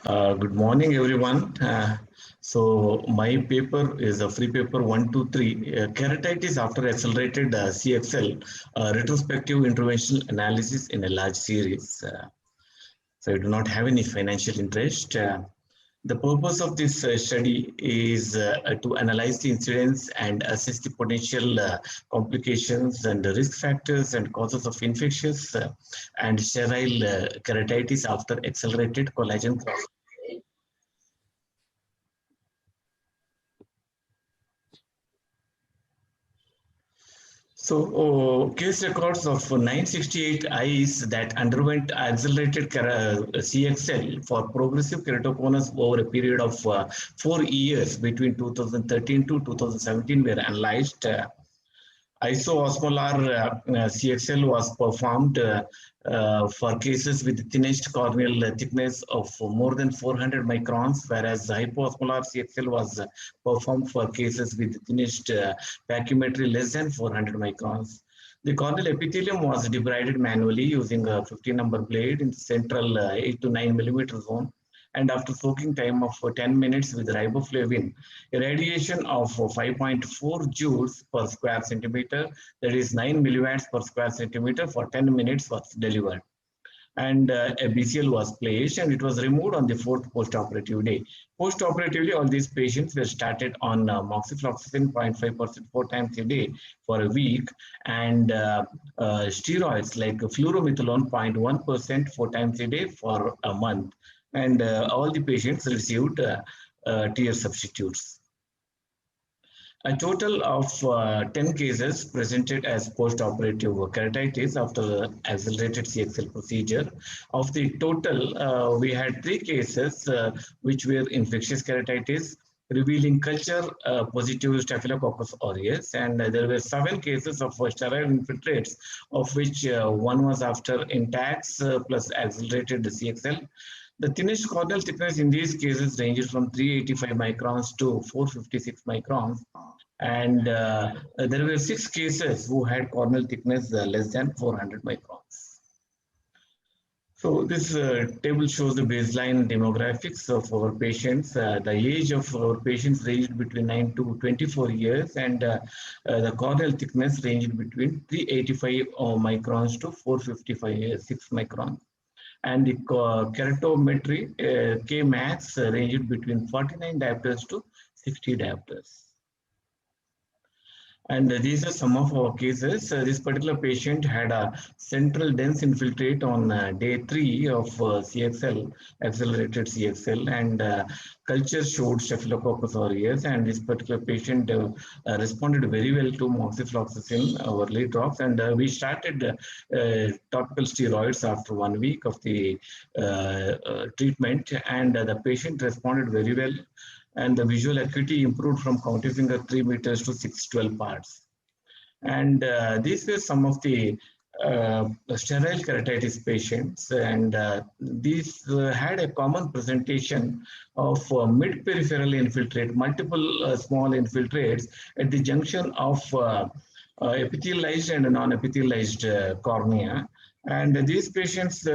Good morning, everyone. So my paper is a free paper 123, keratitis after accelerated CXL, retrospective interventional analysis in a large series. So I do not have any financial interest. The purpose of this study is to analyze the incidence and assess the potential complications and the risk factors and causes of infectious and sterile keratitis after accelerated collagen cross. So, case records of 968 eyes that underwent accelerated CXL for progressive keratoconus over a period of 4 years between 2013 to 2017 were analyzed. Isoosmolar CXL was performed for cases with thinnest corneal thickness of more than 400 microns, whereas hypoosmolar CXL was performed for cases with thinnest pachymetry less than 400 microns. The corneal epithelium was debrided manually using a 50-number blade in the central 8 to 9 millimeter zone, and after soaking time of 10 minutes with riboflavin, irradiation of 5.4 joules per square centimeter, that is 9 milliwatts per square centimeter for 10 minutes was delivered. And a BCL was placed and it was removed on the fourth post-operative day. Post-operatively, all these patients were started on moxifloxacin 0.5% 4 times a day for a week, and steroids like fluorometholone 0.1% 4 times a day for a month. And all the patients received tear substitutes. A total of 10 cases presented as post-operative keratitis after accelerated CXL procedure. Of the total, we had 3 cases which were infectious keratitis, revealing culture positive Staphylococcus aureus, and there were 7 cases of sterile infiltrates, of which one was after Intacs plus accelerated CXL. The thinnest corneal thickness in these cases ranges from 385 microns to 456 microns. And there were 6 cases who had corneal thickness less than 400 microns. So this table shows the baseline demographics of our patients. The age of our patients ranged between 9 to 24 years, and the corneal thickness ranged between 385 microns to 455 6 microns. And the keratometry K max ranged between 49 diopters to 60 diopters. And these are some of our cases. This particular patient had a central dense infiltrate on day 3 of CXL, accelerated CXL, and culture showed Staphylococcus aureus. And this particular patient responded very well to moxifloxacin, our lead drops, and we started topical steroids after 1 week of the treatment, and the patient responded very well, and the visual acuity improved from counting finger 3 meters to 612 parts. And these were some of the sterile keratitis patients, and these had a common presentation of mid-peripheral infiltrate, multiple small infiltrates at the junction of epithelialized and non-epithelialized cornea. And these patients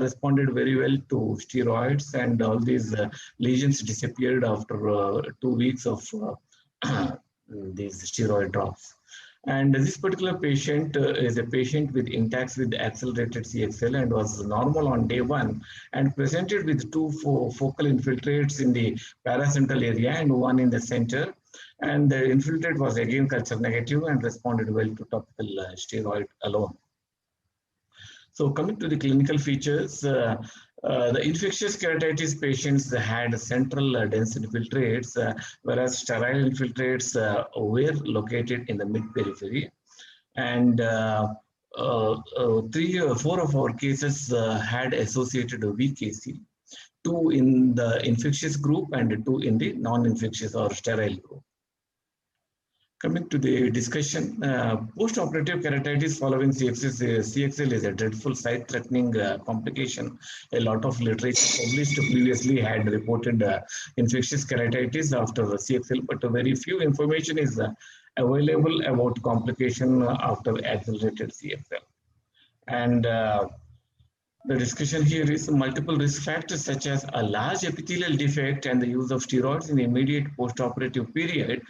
responded very well to steroids, and all these lesions disappeared after 2 weeks of these steroid drops. And this particular patient is a patient with Intacs with accelerated CXL and was normal on day 1 and presented with 2 focal infiltrates in the paracentral area and 1 in the center. And the infiltrate was again culture negative and responded well to topical steroid alone. So coming to the clinical features, the infectious keratitis patients had central dense infiltrates, whereas sterile infiltrates were located in the mid-periphery. And 4 of our cases had associated VKC, 2 in the infectious group and 2 in the non-infectious or sterile group. Coming to the discussion, post-operative keratitis following CXL is a dreadful sight-threatening complication. A lot of literature published previously had reported infectious keratitis after CXL, but very few information is available about complication after accelerated CXL. And The discussion here is multiple risk factors such as a large epithelial defect and the use of steroids in the immediate postoperative period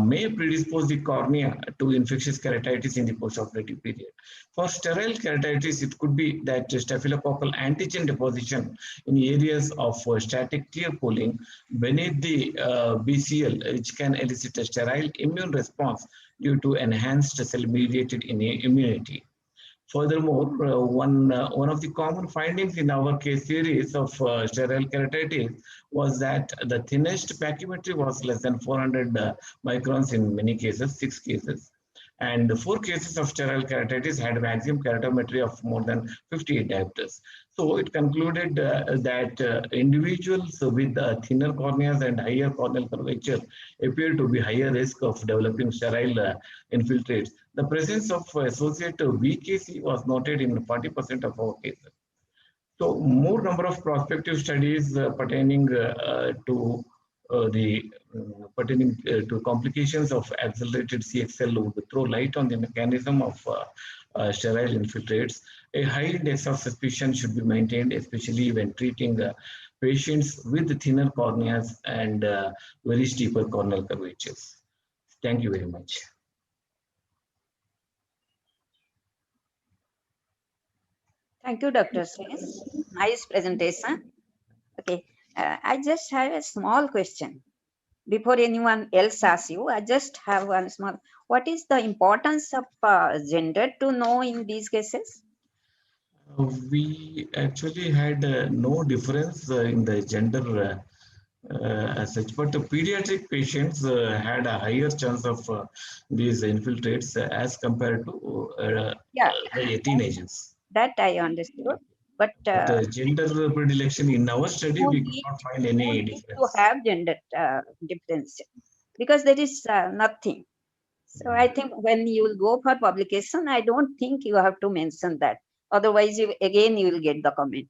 may predispose the cornea to infectious keratitis in the postoperative period. For sterile keratitis, it could be that staphylococcal antigen deposition in areas of static tear pooling beneath the BCL, which can elicit a sterile immune response due to enhanced cell-mediated immunity. Furthermore, one of the common findings in our case series of sterile keratitis was that the thinnest pachymetry was less than 400 microns in many cases, 6 cases. And 4 cases of sterile keratitis had maximum keratometry of more than 58 diopters. So it concluded that individuals with thinner corneas and higher corneal curvature appear to be higher risk of developing sterile infiltrates. The presence of associated VKC was noted in 40% of our cases. So more number of prospective studies pertaining to the pertaining to complications of accelerated CXL would throw light on the mechanism of sterile infiltrates. A high index of suspicion should be maintained, especially when treating patients with thinner corneas and very steeper corneal curvatures. Thank you very much. Thank you, Dr. Sres. Nice presentation. Okay, I just have a small question. Before anyone else asks you, I just have one small. What is the importance of gender to know in these cases? We actually had no difference in the gender as such, but the pediatric patients had a higher chance of these infiltrates as compared to Yeah, the teenagers. that I understood. But But gender predilection in our study, no we could need, not find no any need to difference. have gender difference because there is nothing. So I think when you will go for publication, I don't think you have to mention that. Otherwise, again, you will get the comment.